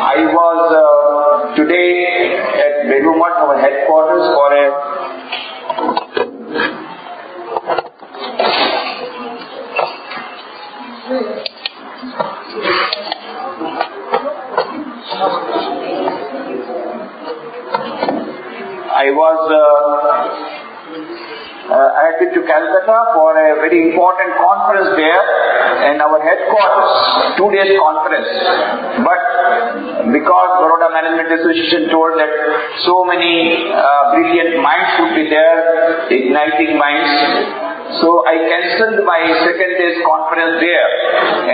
I was today at Baroda, our headquarters, for I had been to Calcutta for a very important conference there in our headquarters, 2 days conference. But because Baroda Management Association told that so many brilliant minds would be there, igniting minds, so I cancelled my second day's conference there,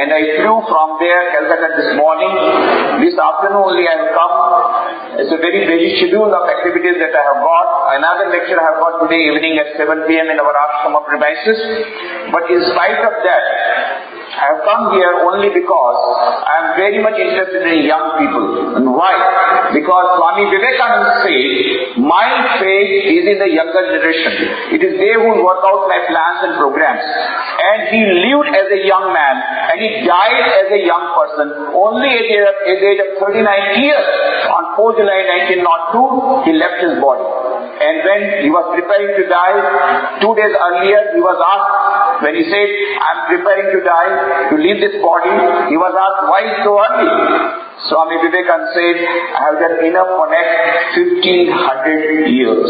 and I flew from there, Calcutta, this morning. This afternoon only I have come. It's a very busy schedule of activities that I have got. Another lecture I have got today evening at 7 p.m. in our ashram premises. But in spite of that, I have come here only because I am very much interested in young people. And why? Because Swami Vivekananda said, my faith is in the younger generation. It is they who work out my plans and programs. And he lived as a young man and he died as a young person. Only at the age of 39 years, on 4 July 1902, he left his body. And when he was preparing to die, 2 days earlier, he was asked, when he said, I am preparing to die, to leave this body, he was asked, why so early? Swami Vivekananda said, I have done enough for next 1500 years.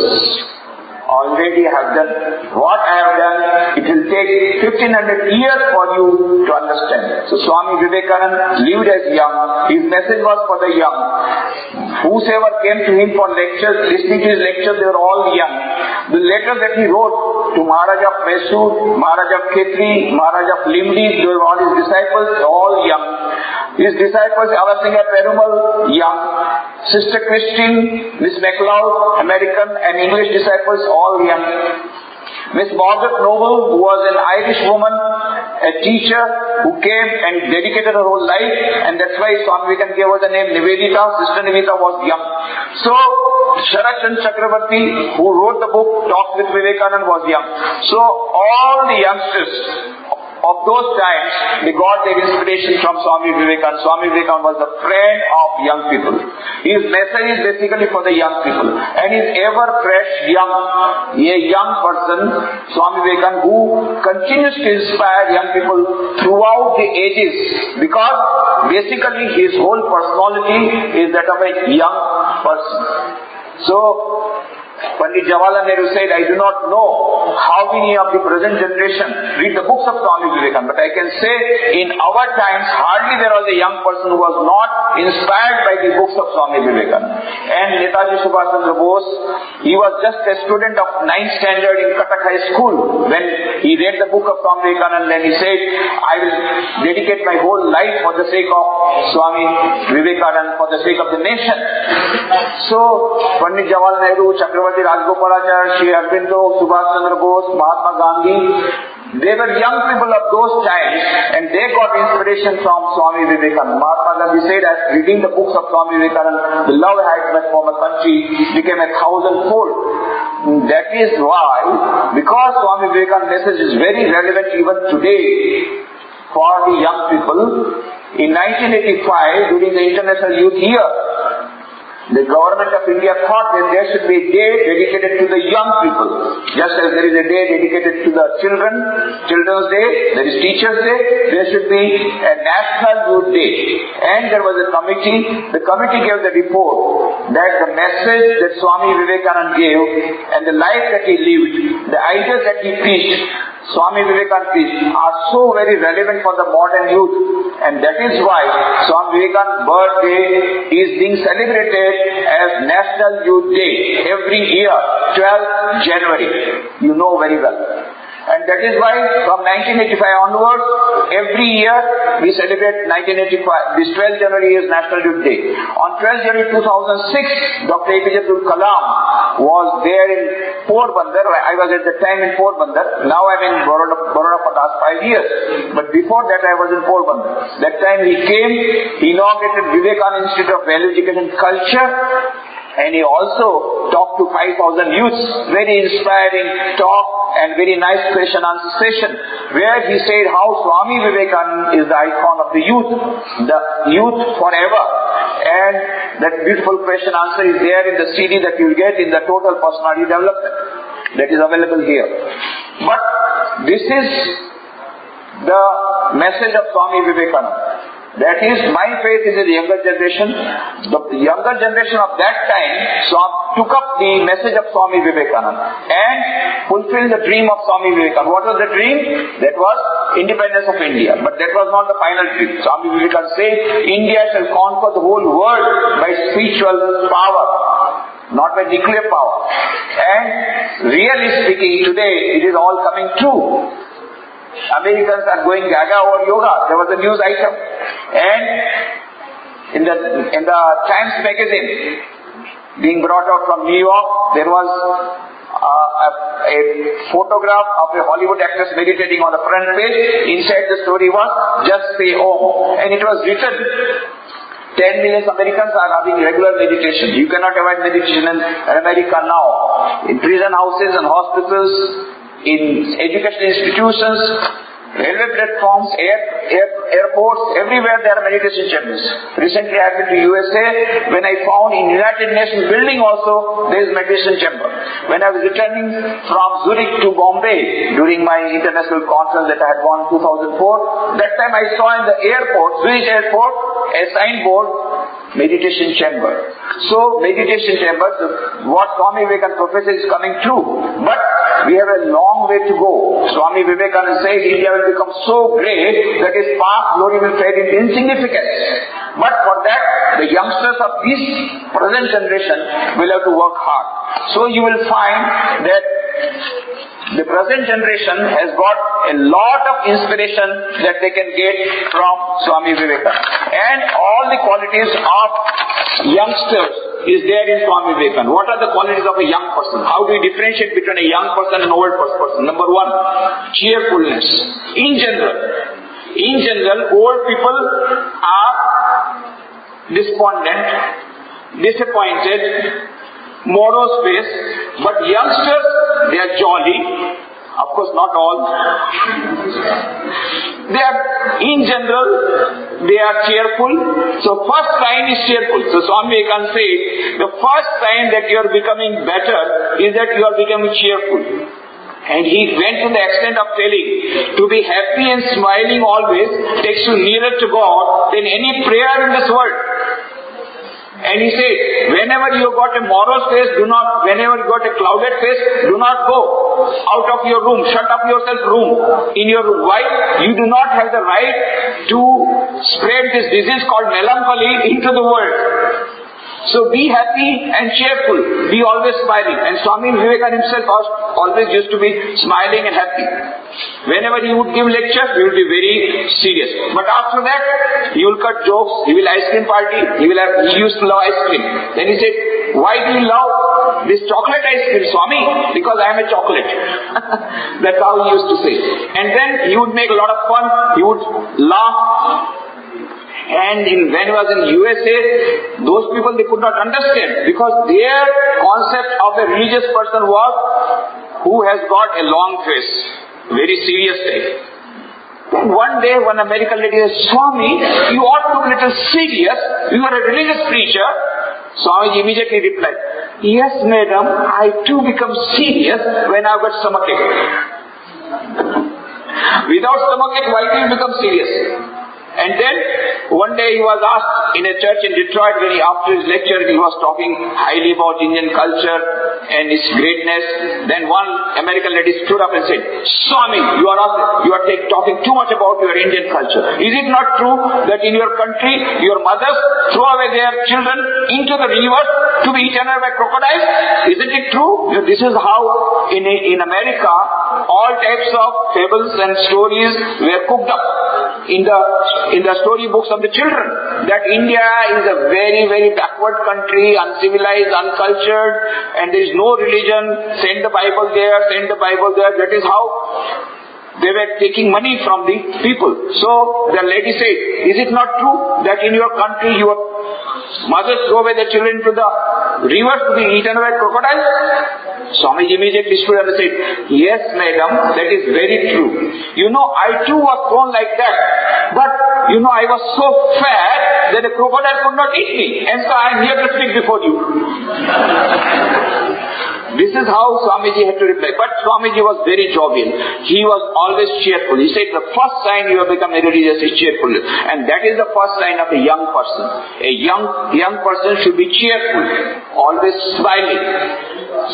Already I have done what I have done. It will take 1500 years for you to understand. So Swami Vivekananda lived as young. His message was for the young. Whosoever came to him for lectures, listening to his lectures, they were all young. The letters that he wrote to Maharaja Mysore, Maharaja Khetri, Maharaja Limdi, they were all his disciples, all young. His disciples, Avasingha Perumal, young. Sister Christine, Miss MacLeod, American and English disciples, all young. Miss Margaret Noble, who was an Irish woman, a teacher who came and dedicated her whole life, and that's why Swami Vivekananda gave her the name Nivedita. Sister Nivedita was young. So, Sharat Chandra Chakravarti, who wrote the book Talks with Vivekananda, was young. So, all the youngsters of those times, they got their inspiration from Swami Vivekananda. Swami Vivekananda was the friend of young people. His message is basically for the young people. And he's ever fresh, young, a young person, Swami Vivekananda, who continues to inspire young people throughout the ages. Because basically his whole personality is that of a young person. So, Pandit Jawaharlal Nehru said, I do not know how many of the present generation read the books of Swami Vivekananda, but I can say in our times, hardly there was a young person who was not inspired by the books of Swami Vivekananda. And Netaji Subhash Chandra Bose, he was just a student of 9th standard in Cuttack High School when he read the book of Swami Vivekananda, and he said, I will dedicate my whole life for the sake of Swami Vivekananda, for the sake of the nation. So, Pandit Jawaharlal Nehru, Chakravarti Rajgopalacharya, Sri Aurobindo, Subhash Chandra Bose, Mahatma Gandhi, they were young people of those times and they got inspiration from Swami Vivekananda. Mahatma Gandhi said, as reading the books of Swami Vivekananda, the love I had for my country became 1,000-fold. That is why, because Swami Vivekananda's message is very relevant even today for the young people, in 1985, during the International Youth Year, the government of India thought that there should be a day dedicated to the young people. Just as there is a day dedicated to the Children's Day, there is Teachers' Day, there should be a National Youth Day. And there was a committee. The committee gave the report that the message that Swami Vivekananda gave and the life that he lived, the ideas that he preached, Swami Vivekananda preached, are so very relevant for the modern youth. And that is why Swami Vivekananda's birthday is being celebrated as National Youth Day every year, 12th January. You know very well. And that is why from 1985 onwards, every year we celebrate 1985. This 12th January is National Youth Day. On 12th January 2006, Dr. APJ Abdul Kalam was there in Porbandar. I was at the time in Porbandar. Now I'm in Baroda for the last 5 years. But before that I was in Porbandar. That time he came, he inaugurated Vivekananda Institute of Value Education Culture. And he also talked to 5,000 youths, very inspiring talk and very nice question answer session, where he said how Swami Vivekananda is the icon of the youth forever. And that beautiful question answer is there in the CD that you will get in the Total Personality Development. That is available here. But this is the message of Swami Vivekananda. That is, my faith is in the younger generation. The younger generation of that time took up the message of Swami Vivekananda and fulfilled the dream of Swami Vivekananda. What was the dream? That was independence of India. But that was not the final dream. Swami Vivekananda said, India shall conquer the whole world by spiritual power, not by nuclear power. And really speaking, today it is all coming true. Americans are going gaga over yoga. There was a news item. And in the Times magazine being brought out from New York, there was a photograph of a Hollywood actress meditating on the front page. Inside the story was, just say Om. And it was written, 10 million Americans are having regular meditation. You cannot avoid meditation in America now. In prison houses and hospitals, in educational institutions, railway platforms, airports, everywhere there are meditation chambers. Recently I have been to USA. When I found in United Nations building also there is meditation chamber. When I was returning from Zurich to Bombay during my international conference that I had won 2004, that time I saw in the airport, Zurich airport, a signboard, meditation chamber. So meditation chambers, what Swami Vivekananda professes is coming true. But we have a long way to go. Swami Vivekananda says India will become so great that its past glory will fade into insignificance. But for that, the youngsters of this present generation will have to work hard. So you will find that the present generation has got a lot of inspiration that they can get from Swami Vivekananda. And all the qualities of youngsters is there in Swami Vivekananda. What are the qualities of a young person? How do we differentiate between a young person and an old person? Number one, cheerfulness. In general, old people are despondent, disappointed, morose face, but youngsters, they are jolly. Of course, not all. They are, in general, they are cheerful. So first sign is cheerful. So Swami can say, the first sign that you are becoming better is that you are becoming cheerful. And he went to the extent of telling, to be happy and smiling always takes you nearer to God than any prayer in this world. And he said, whenever you got a morose face, whenever you got a clouded face, do not go out of your room, shut up yourself in your room. Why? You do not have the right to spread this disease called melancholy into the world. So be happy and cheerful, be always smiling. And Swami Vivekananda himself always used to be smiling and happy. Whenever he would give lectures, he would be very serious. But after that, he will cut jokes, he will ice cream party, he used to love ice cream. Then he said, why do you love this chocolate ice cream, Swami? Because I am a chocolate. That's how he used to say. And then he would make a lot of fun, he would laugh. And when he was in USA, those people, they could not understand, because their concept of a religious person was who has got a long face, very serious type. Then one day, one American lady said, Swami, you ought to be a little serious. You are a religious preacher. Swami immediately replied, yes, madam, I too become serious when I've got stomachache. Without stomachache, why do you become serious? And then one day he was asked in a church in Detroit, when after his lecture he was talking highly about Indian culture and its greatness. Then one American lady stood up and said, Swami, you are talking too much about your Indian culture. Is it not true that in your country your mothers throw away their children into the river to be eaten by crocodiles? Isn't it true? This is how in America all types of fables and stories were cooked up in the storybooks of the children, that India is a very, very backward country, uncivilized, uncultured, and there is no religion. Send the Bible there, send the Bible there. That is how they were taking money from the people. So the lady said, is it not true that in your country your mothers throw away their children to the river to be eaten by crocodiles? Swami immediately stood up and said, yes, madam, that is very true. I too was thrown like that. But I was so fat that a crocodile could not eat me. And so I am here to speak before you. This is how Swamiji had to reply. But Swamiji was very jovial. He was always cheerful. He said the first sign you have become religious is cheerfulness. And that is the first sign of a young person. A young person should be cheerful, always smiling.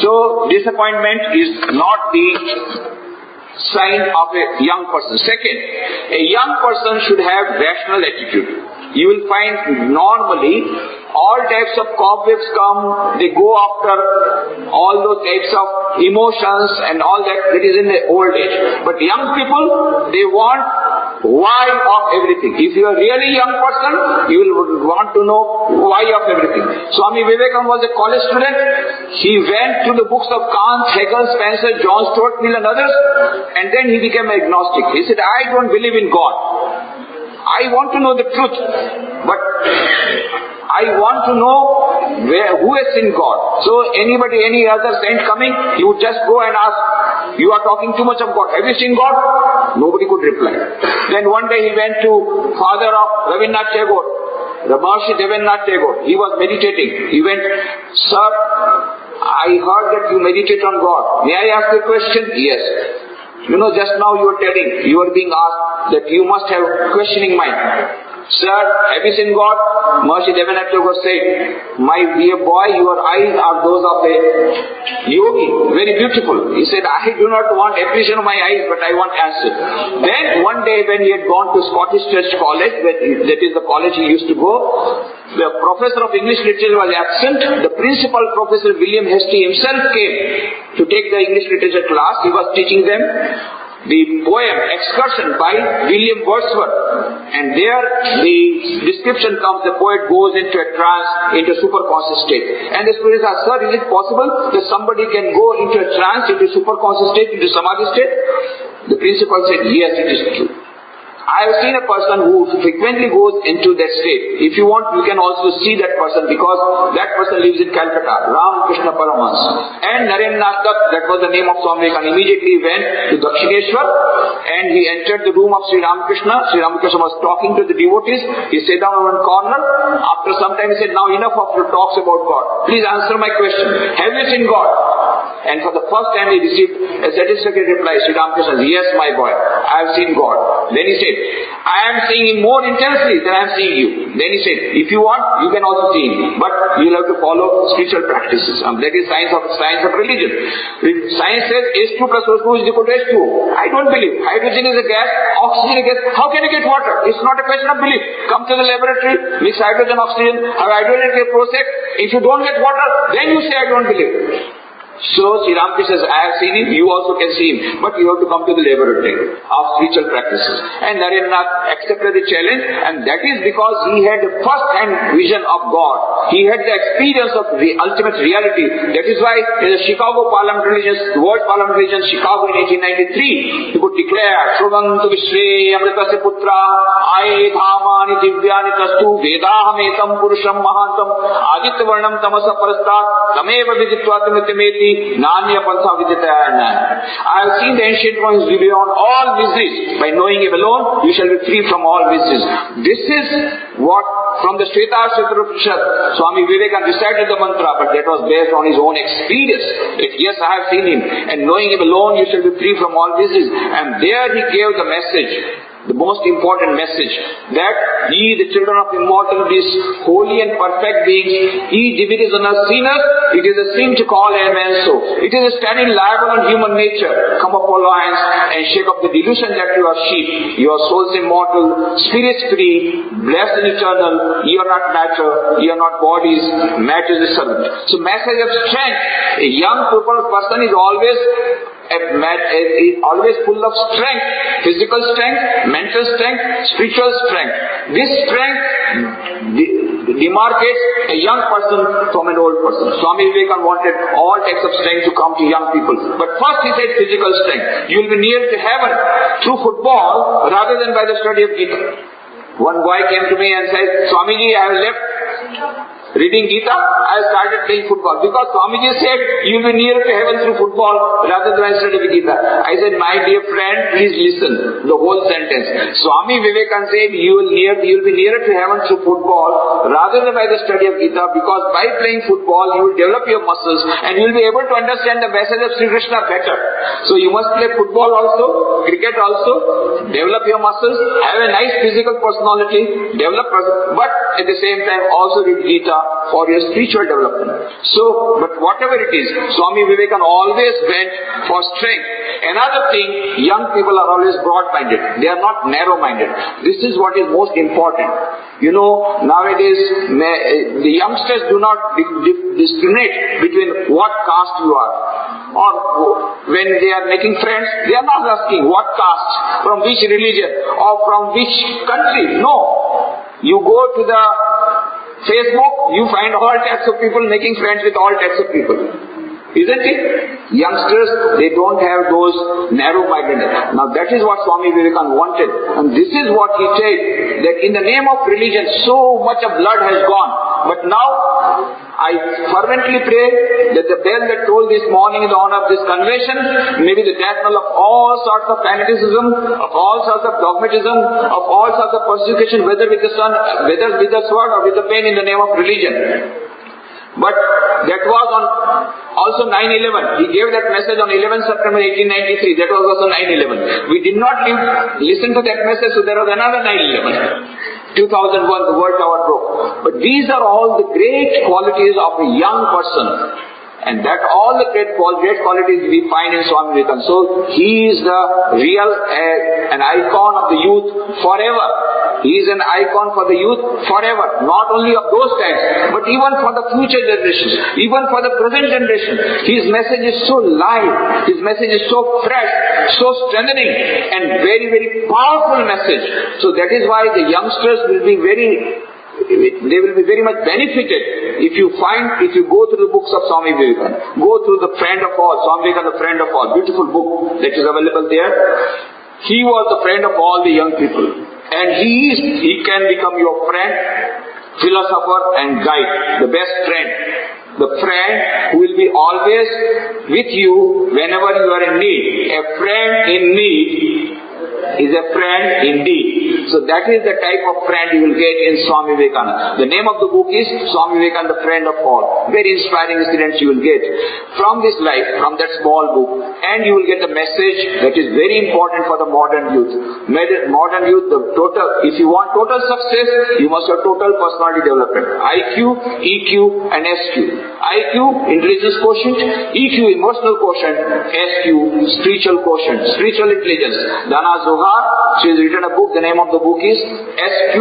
So disappointment is not the sign of a young person. Second, a young person should have rational attitude. You will find normally all types of cobwebs come, they go after all those types of emotions and all that is in the old age. But young people, they want why of everything. If you are really young person, you will want to know why of everything. Swami Vivekananda was a college student. He went through the books of Kant, Hegel, Spencer, John Stuart Mill and others, and then he became agnostic. He said, I don't believe in God. I want to know the truth, but I want to know who has seen God. So any other saint coming, he would just go and ask, you are talking too much of God. Have you seen God? Nobody could reply. Then one day he went to father of Rabindranath Tagore, the Maharishi Devendra Tagore. He was meditating. He went, sir, I heard that you meditate on God. May I ask you a question? Yes. Just now you were telling, you were being asked that you must have questioning mind. Sir, have you seen God? Maharishi Devendra Tagore said, my dear boy, your eyes are those of a yogi, very beautiful. He said, I do not want appreciation of my eyes, but I want answer. Then one day when he had gone to Scottish Church College, that is the college he used to go, the professor of English literature was absent. The principal, Professor William Hastie himself came to take the English literature class. He was teaching them the poem Excursion by William Wordsworth, and there the description comes, the poet goes into a trance, into a superconscious state, and the students ask, sir, is it possible that somebody can go into a trance, into a superconscious state, into samadhi state? The principal said, yes, it is true. I have seen a person who frequently goes into that state. If you want, you can also see that person, because that person lives in Calcutta, Ramakrishna Paramahansa. And Narendranath Dutt, that was the name of Swami Vivekananda, immediately went to Dakshineshwar and he entered the room of Sri Ramakrishna. Sri Ramakrishna was talking to the devotees. He sat down on one corner. After some time he said, now enough of your talks about God. Please answer my question. Have you seen God? And for the first time he received a satisfactory reply. Sri Ramakrishna said, yes, my boy, I have seen God. Then he said, I am seeing Him more intensely than I am seeing you. Then he said, if you want, you can also see Him, but you will have to follow spiritual practices. That is science of religion. If science says H2 plus O2 is equal to H2O, I don't believe. Hydrogen is a gas, oxygen is a gas. How can you get water? It's not a question of belief. Come to the laboratory, mix hydrogen, oxygen, have hydrogen process. If you don't get water, then you say I don't believe. So Sri Ramakrishna says, I have seen Him, you also can see Him, but you have to come to the laboratory of spiritual practices. And Narendranath accepted the challenge, and that is because he had the first-hand vision of God. He had the experience of the ultimate reality. That is why in the Chicago Parliament Religions, World Parliament Religions, Chicago in 1893, he could declare, Shruvantu Vishre Amritase Putra Aye Dhamani Divyani Tastu Vedahametam Purusham Mahantam Aditya Varnam Tamasa Parastat Tameva Viditvatamritameti Nanya Pantha Viditayana. I have seen the ancient ones beyond all miseries. By knowing Him alone, you shall be free from all miseries. This is what from the Shvetashvatra Upanishad, Swami Vivekananda recited the mantra, but that was based on his own experience. Yes, I have seen Him, and knowing Him alone, you shall be free from all miseries. And there he gave the message, the most important message, that ye, the children of immortalities, holy and perfect beings, ye divides on us sinners, it is a sin to call a man so. It is a standing liable on human nature. Come up, all hands, and shake off the delusion that you are sheep. Your souls immortal, spirits free, blessed and eternal. Ye are not matter, ye are not bodies, matter is a servant. So message of strength. A young person is always full of strength, physical strength, mental strength, spiritual strength. This strength demarcates a young person from an old person. Swami Vivekananda wanted all types of strength to come to young people. But first he said physical strength. You will be near to heaven through football rather than by the study of Gita. One boy came to me and said, Swamiji, I have left reading Gita, I started playing football. Because Swamiji said, you will be nearer to heaven through football rather than by studying Gita. I said, my dear friend, please listen, the whole sentence. Swami Vivekananda said, you will be nearer to heaven through football rather than by the study of Gita, because by playing football, you will develop your muscles and you will be able to understand the message of Sri Krishna better. So you must play football also, cricket also, develop your muscles, have a nice physical personality, but at the same time also read Gita for your spiritual development. So, but whatever it is, Swami Vivekananda always went for strength. Another thing, young people are always broad-minded. They are not narrow-minded. This is what is most important. You know, nowadays, the youngsters do not discriminate between what caste you are. Or when they are making friends, they are not asking what caste, from which religion, or from which country. No. You go to the Facebook, you find all types of people making friends with all types of people. Isn't it? Youngsters, they don't have those narrow-mindedness. Now that is what Swami Vivekananda wanted. And this is what he said, that in the name of religion, so much of blood has gone. But now, I fervently pray that the bell that tolled this morning in the honor of this convention may be the death knell of all sorts of fanaticism, of all sorts of dogmatism, of all sorts of persecution, whether with the sword or with the pen, in the name of religion. But that was on also 9/11. He gave that message on 11 September 1893. That was also 9/11. We did not listen to that message, so there was another 9/11. 2001, the World Tower broke. But these are all the great qualities of a young person. And that all the great qualities we find in Swami Vivekananda. So he is the real an icon of the youth forever. He is an icon for the youth forever. Not only of those times, but even for the future generations, even for the present generation. His message is so live, his message is so fresh, so strengthening, and very, very powerful message. So that is why the youngsters will be very much benefited if you go through the books of Swami Vivekananda. Go through the Friend of All, Swami Vivekananda, the Friend of All, beautiful book that is available there. He was the friend of all the young people. And he can become your friend, philosopher and guide, the best friend. The friend who will be always with you whenever you are in need. A friend in need is a friend indeed. So that is the type of friend you will get in Swami Vivekananda. The name of the book is Swami Vivekananda, the Friend of All. Very inspiring incidents you will get from this life, from that small book. And you will get the message that is very important for the modern youth. Modern youth, if you want total success, you must have total personality development. IQ, EQ and SQ. IQ, intelligence quotient. EQ, emotional quotient. SQ, spiritual quotient, spiritual intelligence. Dana Zohar, she has written a book, the name of the book is SQ,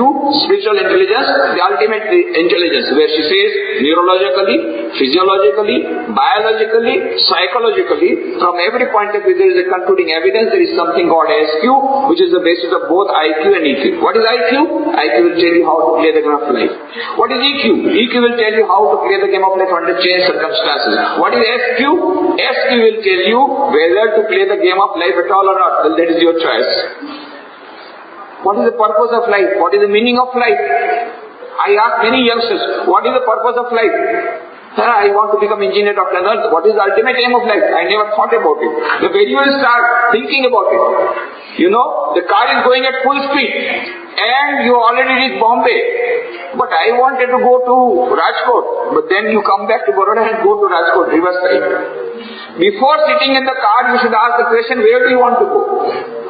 Spiritual Intelligence, the Ultimate Intelligence, where she says neurologically, physiologically, biologically, psychologically, from every point of view there is a concluding evidence there is something called SQ, which is the basis of both IQ and EQ. What is IQ? IQ will tell you how to play the game of life. What is EQ? EQ will tell you how to play the game of life under changed circumstances. What is SQ? SQ will tell you whether to play the game of life at all or not. Well, that is your choice. What is the purpose of life? What is the meaning of life? I ask many youngsters, what is the purpose of life? Sir, I want to become engineer, doctor, nurse. What is the ultimate aim of life? I never thought about it. The very you will start thinking about it. You know, the car is going at full speed and you already reached Bombay. But I wanted to go to Rajkot. But then you come back to Baroda and go to Rajkot, reverse side. Before sitting in the car, you should ask the question, where do you want to go?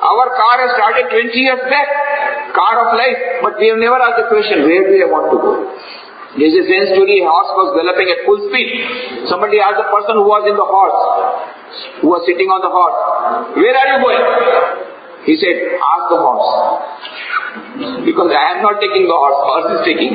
Our car has started 20 years back, car of life, but we have never asked the question, where do I want to go? There is a Zen story, a horse was galloping at full speed. Somebody asked the person who was in the horse, who was sitting on the horse, where are you going? He said, ask the horse. Because I am not taking the horse, horse is taking.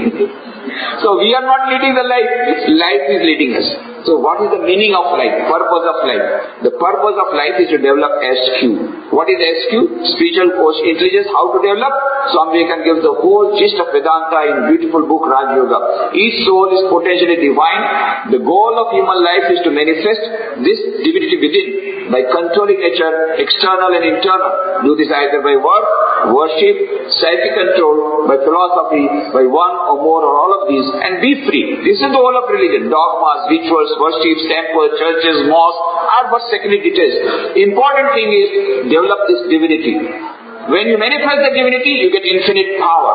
So we are not leading the life, life is leading us. So what is the meaning of life? Purpose of life. The purpose of life is to develop SQ. What is SQ? Spiritual intelligence, how to develop? Swami Vivekananda gives the whole gist of Vedanta in beautiful book Raj Yoga. Each soul is potentially divine. The goal of human life is to manifest this divinity within by controlling nature, external and internal. Do this either by word worship, self-control, by philosophy, by one or more or all of these, and be free. This is the whole of religion. Dogmas, rituals, worships, temples, churches, mosques are but secondary details. Important thing is develop this divinity. When you manifest the divinity, you get infinite power.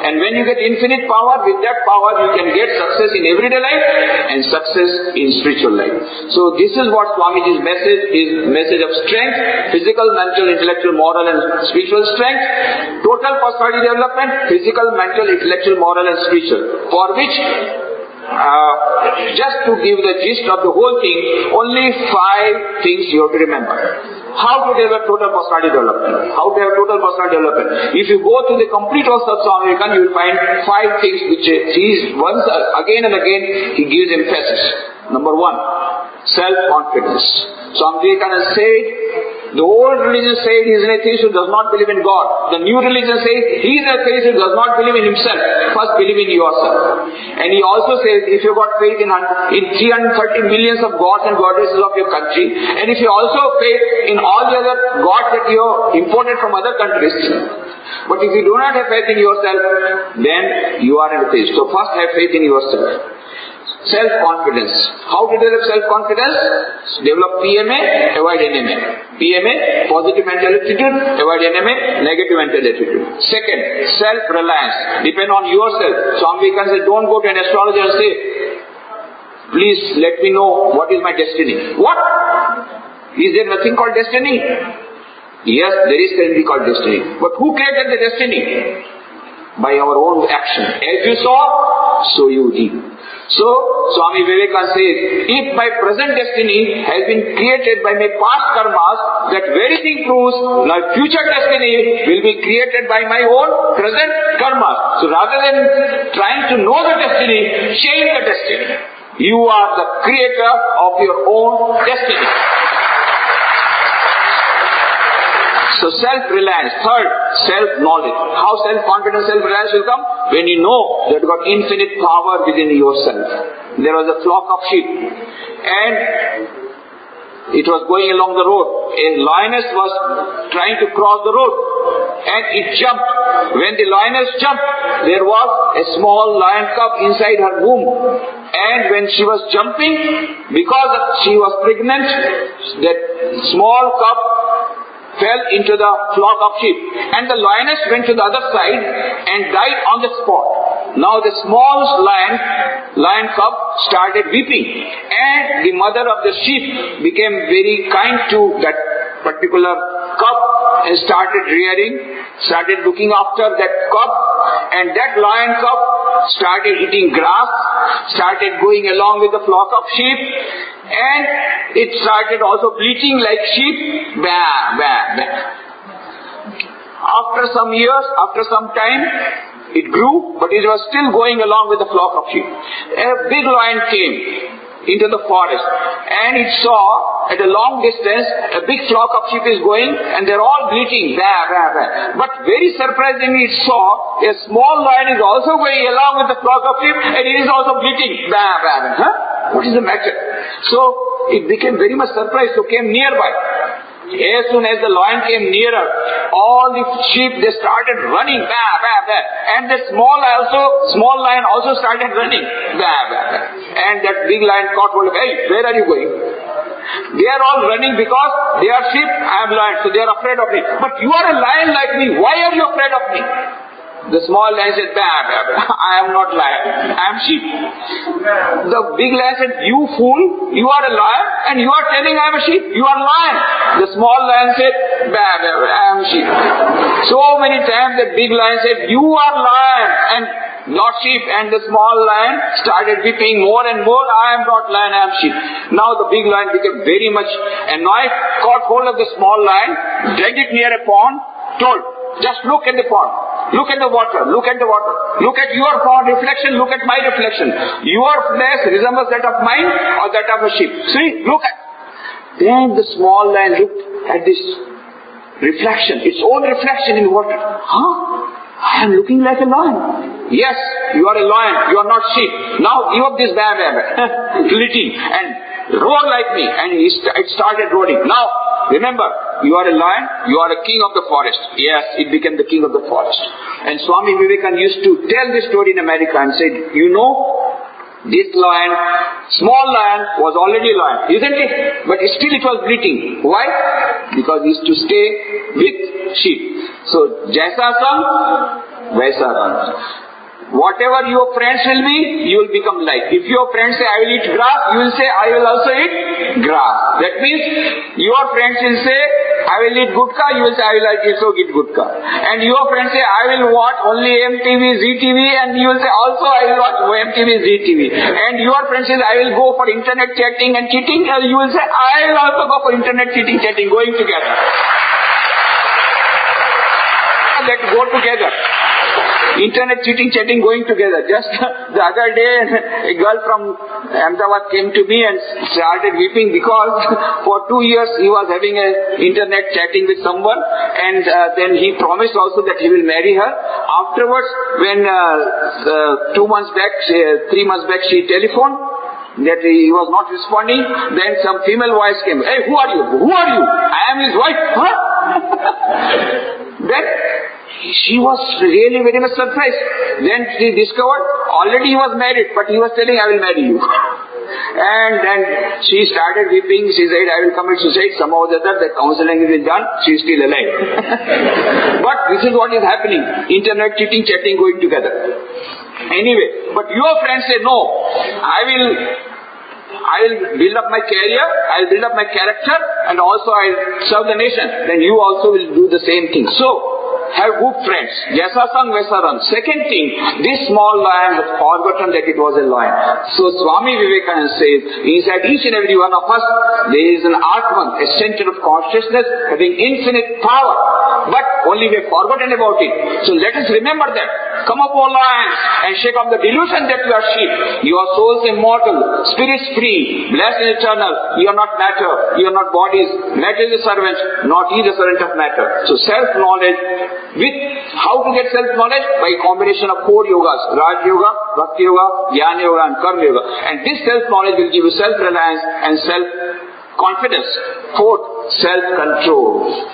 And when you get infinite power, with that power you can get success in everyday life and success in spiritual life. So this is what Swamiji's message is, message of strength, physical, mental, intellectual, moral and spiritual strength, total personality development, physical, mental, intellectual, moral and spiritual, for which just to give the gist of the whole thing, only 5 things you have to remember. How to develop total personality development. How to have total personality development. If you go to the complete works of Swami Vivekananda, you will find 5 things which he once again and again he gives emphasis. Number 1, self-confidence. Swami Vivekananda said, the old religion said he is an atheist who does not believe in God. The new religion says he is an atheist who does not believe in himself. First believe in yourself. And he also says, if you got faith in 330 millions of gods and goddesses of your country, and if you also faith in all the other gods that you imported from other countries, but if you do not have faith in yourself, then you are an atheist. So first have faith in yourself. Self-confidence. How to develop self-confidence? Develop PMA, avoid NMA. PMA, positive mental attitude, avoid NMA, negative mental attitude. Second, self-reliance. Depend on yourself. Swami Vivekananda said, don't go to an astrologer and say, please let me know what is my destiny. What? Is there nothing called destiny? Yes, there is something called destiny. But who created the destiny? By our own action. As you saw, so you did. So, Swami Vivekananda says, if my present destiny has been created by my past karmas, that very thing proves my future destiny will be created by my own present karmas. So rather than trying to know the destiny, change the destiny. You are the creator of your own destiny. So self-reliance. Third, self-knowledge. How self-confidence, self-reliance will come? When you know that you got infinite power within yourself. There was a flock of sheep and it was going along the road. A lioness was trying to cross the road and it jumped. When the lioness jumped, there was a small lion cub inside her womb. And when she was jumping, because she was pregnant, that small cub fell into the flock of sheep. And the lioness went to the other side and died on the spot. Now the small lion cub started weeping. And the mother of the sheep became very kind to that particular cub and started rearing, started looking after that cub. And that lion cub started eating grass, started going along with the flock of sheep. And it started also bleating like sheep. Bah, bah, bah. After some years, after some time, it grew, but it was still going along with the flock of sheep. A big lion came into the forest and it saw at a long distance a big flock of sheep is going and they're all bleating. Bah, bah, bah. But very surprisingly it saw a small lion is also going along with the flock of sheep and it is also bleating. Bah, bah, bah. Huh? What is the matter? So it became very much surprised, so came nearby. As soon as the lion came nearer, all the sheep, they started running. Bah, bah, bah. And the small lion also started running. Bah, bah, bah. And that big lion caught hold of, hey, where are you going? They are all running because they are sheep, I am lion, so they are afraid of me. But you are a lion like me, why are you afraid of me? The small lion said, bah, bah, bah. I am not lion, I am sheep. The big lion said, you fool, you are a lion and you are telling I am a sheep, you are lion. The small lion said, bah, bah, bah, I am sheep. So many times the big lion said, you are lion and not sheep, and the small lion started weeping more and more, I am not lion, I am sheep. Now the big lion became very much annoyed, caught hold of the small lion, dragged it near a pond, told, just look at the pond, look at the water, look at the water, look at your pond reflection, look at my reflection. Your flesh resembles that of mine or that of a sheep. See, look at. Then the small lion looked at this reflection, its own reflection in water. Huh? I am looking like a lion. Yes, you are a lion, you are not sheep. Now give up this bleating and roar like me. And it started roaring. Now, remember, you are a lion, you are a king of the forest. Yes, it became the king of the forest. And Swami Vivekananda used to tell this story in America and said, you know, this lion, small lion, was already a lion, isn't it? But still it was bleating. Why? Because he used to stay with sheep. So, Jaisa sang, Vaisa rang. Whatever your friends will be, you will become like. If your friends say, I will eat grass, you will say, I will also eat grass. That means, your friends will say, I will eat gutka, you will say, I will also eat gutka. And your friends say, I will watch only MTV, ZTV, and you will say, also I will watch MTV, ZTV. And your friends say, I will go for internet chatting and cheating, and you will say, I will also go for internet cheating, chatting, going together. Let's go together. Internet cheating, chatting, going together. Just the other day, a girl from Ahmedabad came to me and started weeping because for 2 years he was having a internet chatting with someone, and then he promised also that he will marry her. Afterwards, when 3 months back she telephoned that he was not responding, then some female voice came. Hey, who are you? Who are you? I am his wife. Huh? Then she was really very much surprised. Then she discovered already he was married, but he was telling, I will marry you. And then she started weeping. She said, I will commit suicide. Somehow or the other, the counseling is done. She is still alive. But this is what is happening. Internet cheating, chatting, going together. Anyway, but your friends say, no, I will build up my career, I will build up my character, and also I will serve the nation. Then you also will do the same thing. So, have good friends. Jaisa sang, Vaisa rang. Second thing, this small lion has forgotten that it was a lion. So Swami Vivekananda says, inside each and every one of us, there is an Atman, a center of consciousness having infinite power. But only we have forgotten about it. So let us remember that. Come up, O lions, and shake off the delusion that you are sheep. Your souls immortal, spirits free, blessed and eternal. You are not matter, you are not bodies. Matter is a servant, not ye the servant of matter. So self-knowledge. With how to get self-knowledge? By a combination of 4 yogas. Raj Yoga, Bhakti Yoga, Jnana Yoga and Karma Yoga. And this self-knowledge will give you self-reliance and self-confidence. Fourth, self-control.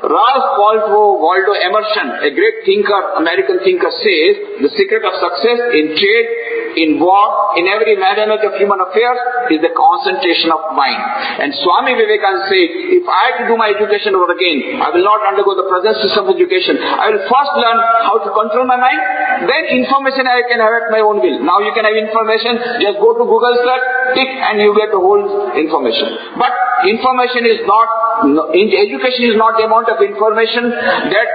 Ralph Waldo Emerson, a great thinker, American thinker, says, the secret of success in trade, in war, in every management of human affairs is the concentration of mind. And Swami Vivekananda said, if I have to do my education over again, I will not undergo the present system of education. I will first learn how to control my mind, then information I can have at my own will. Now you can have information, just go to Google search, tick, and you get the whole information. But information is not, education is not the amount of information that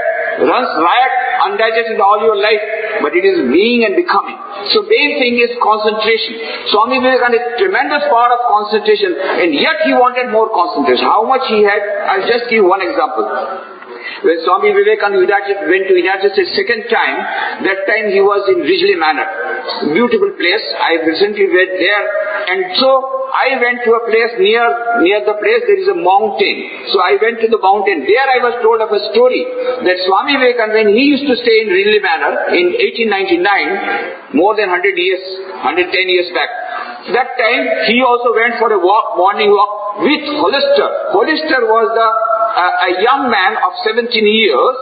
runs riot undigested all your life, but it is being and becoming. So main thing is concentration. Swami Vivekananda had tremendous power of concentration, and yet he wanted more concentration. How much he had, I'll just give one example. When Swami Vivekananda went to United States second time, that time he was in Ridgely Manor. Beautiful place. I recently went there, and so I went to a place near the place there is a mountain. So I went to the mountain. There I was told of a story that Swami Vivekananda, when he used to stay in Ridgely Manor in 1899, more than 110 years back. That time he also went for a walk, morning walk with Hollister. Hollister was a young man of 17 years.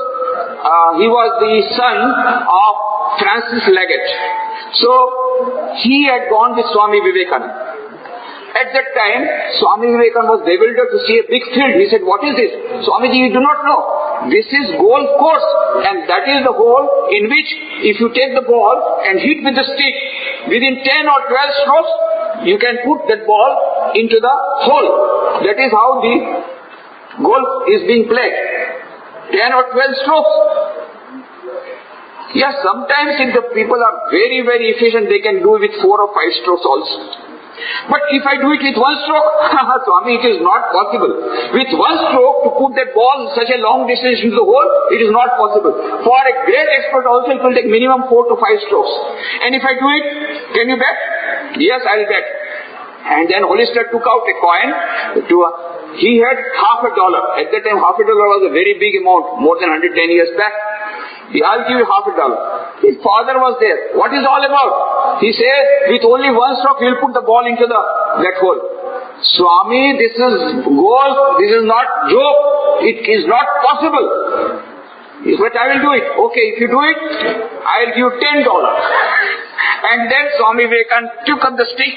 He was the son of Francis Leggett. So he had gone with Swami Vivekananda. At that time, Swami Vivekananda was bewildered to see a big field. He said, what is this? Swamiji, you do not know. This is golf course, and that is the hole in which if you take the ball and hit with the stick, within 10 or 12 strokes, you can put that ball into the hole. That is how the golf is being played. 10 or 12 strokes. Yes, sometimes if the people are very, very efficient, they can do it with 4 or 5 strokes also. But if I do it with 1 stroke, Swami, it is not possible. With 1 stroke, to put that ball such a long distance into the hole, it is not possible. For a great expert also, it will take minimum 4 to 5 strokes. And if I do it, can you bet? Yes, I will bet. And then Hollister took out a coin. He had $50. At that time, $50 was a very big amount, more than 110 years back. I'll give you $50. His father was there. What is all about? He says, with only 1 stroke, he will put the ball into that hole. Swami, this is ghost, this is not joke, it is not possible. But I will do it. Okay, if you do it, I will give you $10. And then Swami Vivekananda took up the stick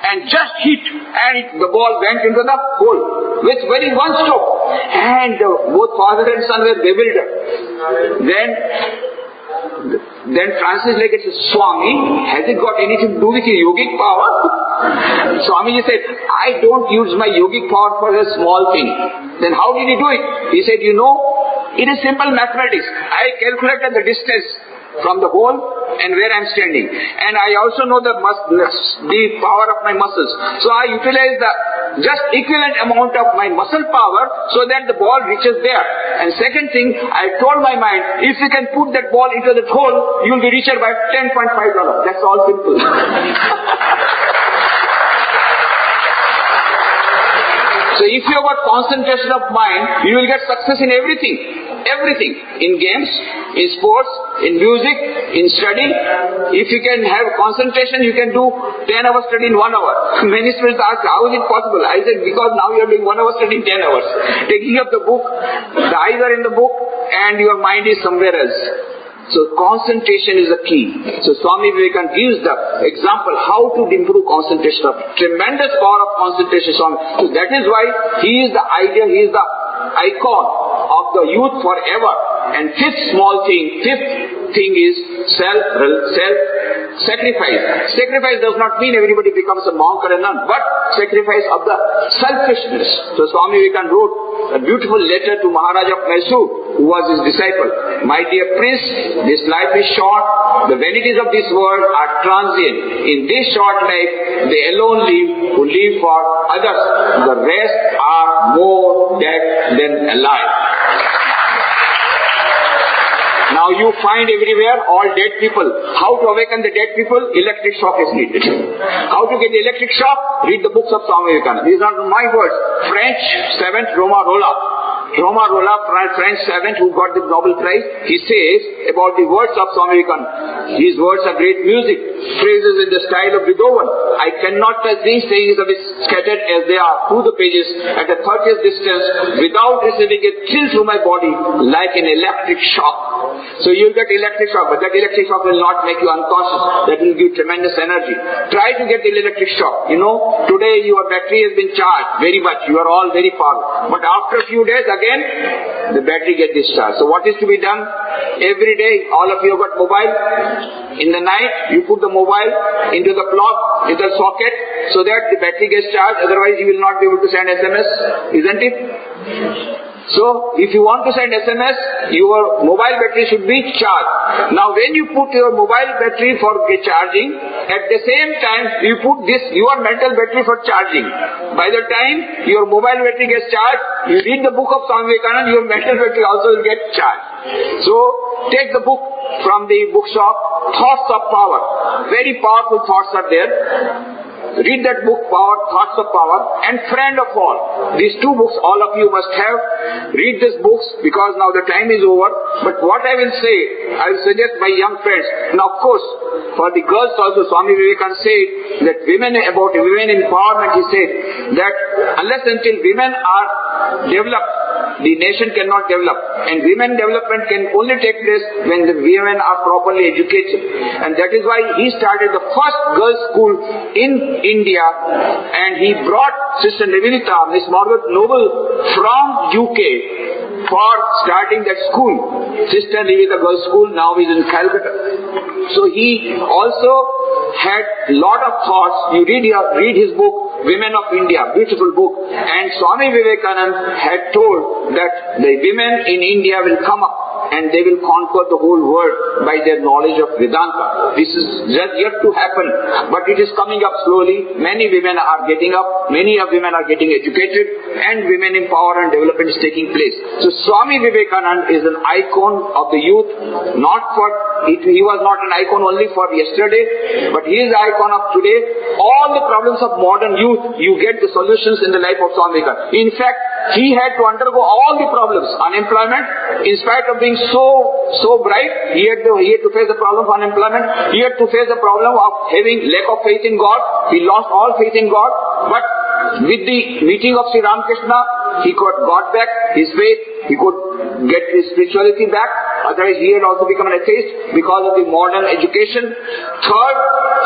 and just hit, and the ball went into the hole with very one stroke. And both father and son were bewildered. Then Francis Legate said, Swami, has it got anything to do with your yogic power? Swamiji said, I don't use my yogic power for a small thing. Then how did he do it? He said, it is simple mathematics. I calculated the distance from the hole and where I am standing. And I also know the power of my muscles. So I utilize the just equivalent amount of my muscle power so that the ball reaches there. And second thing, I told my mind, if you can put that ball into that hole, you will be richer by $10.5. That's all simple. So if you have got concentration of mind, you will get success in everything. Everything. In games, in sports, in music, in study. If you can have concentration, you can do 10 hours study in 1 hour. Many students ask, how is it possible? I said, because now you are doing 1 hour study in 10 hours. Taking up the book, the eyes are in the book and your mind is somewhere else. So concentration is the key. So Swami Vivekananda gives the example how to improve concentration. Tremendous power of concentration. So that is why he is the idea, he is the icon of the youth forever. And fifth thing is self-sacrifice. Sacrifice does not mean everybody becomes a monk or a nun, but sacrifice of the selfishness. So Swami Vivekananda wrote a beautiful letter to Maharaj of Mysore, who was his disciple. My dear prince, this life is short. The vanities of this world are transient. In this short life, they alone live who live for others. The rest are more dead than alive. Now you find everywhere all dead people. How to awaken the dead people? Electric shock is needed. How to get the electric shock? Read the books of Swami Vivekananda. These are not my words. French 7th Romarola, French 7th, who got the Nobel Prize, he says about the words of Swami Vivekananda. His words are great music, phrases in the style of Beethoven. I cannot touch these sayings a bit scattered as they are through the pages at a 30th distance without receiving a thrill through my body like an electric shock. So you will get electric shock, but that electric shock will not make you unconscious. That will give tremendous energy. Try to get the electric shock. Today your battery has been charged very much. You are all very powerful. But after a few days again, the battery gets discharged. So what is to be done? Every day, all of you have got mobile. In the night, you put the mobile into the plug, into the socket, so that the battery gets charged. Otherwise, you will not be able to send SMS. Isn't it? So, if you want to send SMS, your mobile battery should be charged. Now, when you put your mobile battery for charging, at the same time, you put your mental battery for charging. By the time your mobile battery gets charged, you read the book of Swami Vivekananda, your mental battery also will get charged. So, take the book from the bookshop, Thoughts of Power. Very powerful thoughts are there. Read that book, Thoughts of Power, and Friend of All. These two books all of you must have. Read these books because now the time is over. But what I will say, I will suggest my young friends. Now of course, for the girls also, Swami Vivekananda said that about women empowerment, he said that unless until women are developed, the nation cannot develop. And women development can only take place when the women are properly educated. And that is why he started the first girls' school in India, and he brought Sister Nivedita, Miss Margaret Noble, from UK for starting that school. Sister Nivedita Girls' School now is in Calcutta. So he also had lot of thoughts. You read his book, Women of India, beautiful book. And Swami Vivekananda had told that the women in India will come up and they will conquer the whole world by their knowledge of Vedanta. This is just yet to happen, but it is coming up slowly. Many women are getting up, many of women are getting educated, and women empowerment and development is taking place. So Swami Vivekananda is an icon of the youth, he was not an icon only for yesterday, but he is the icon of today. All the problems of modern youth, you get the solutions in the life of Swami Vivekananda. In fact, he had to undergo all the problems. Unemployment, in spite of being so bright, he had to face the problem of unemployment. He had to face the problem of having lack of faith in God. He lost all faith in God. But with the meeting of Sri Ramakrishna, he got back his faith, he could get his spirituality back. Otherwise, he had also become an atheist because of the modern education. Third,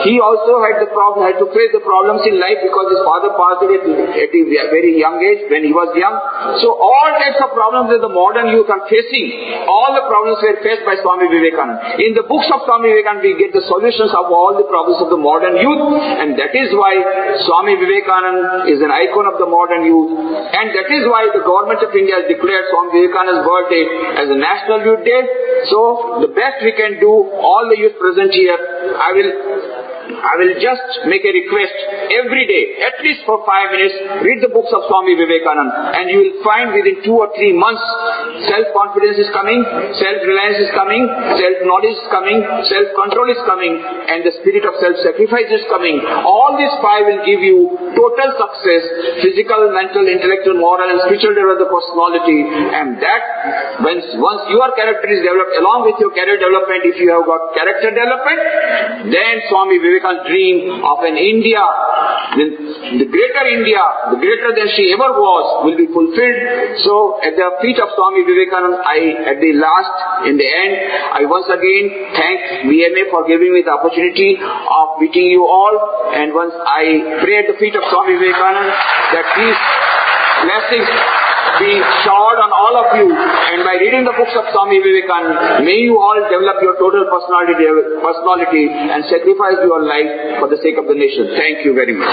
he also had to face the problems in life because his father passed away at a very young age when he was young. So all types of problems that the modern youth are facing, all the problems were faced by Swami Vivekananda. In the books of Swami Vivekananda, we get the solutions of all the problems of the modern youth, and that is why Swami Vivekananda is an icon of the modern youth, and that is why the government of India has declared Swami Vivekananda's birthday as a National Youth Day. So the best we can do, all the youth present here, I will just make a request every day, at least for 5 minutes, read the books of Swami Vivekananda, and you will find within 2 or 3 months, self-confidence is coming, self-reliance is coming, self-knowledge is coming, self-control is coming, and the spirit of self-sacrifice is coming. All these 5 will give you total success, physical, mental, intellectual, moral, and spiritual development of the personality, and that, once your character is developed, along with your career development, if you have got character development, then Swami Vivekananda's dream of an India, the greater India, the greater than she ever was, will be fulfilled. So at the feet of Swami Vivekananda, in the end, I once again thank BMA for giving me the opportunity of meeting you all, and once I pray at the feet of Swami Vivekananda that his blessings be showered on all of you, and by reading the books of Swami Vivekananda, may you all develop your total personality and sacrifice your life for the sake of the nation. Thank you very much.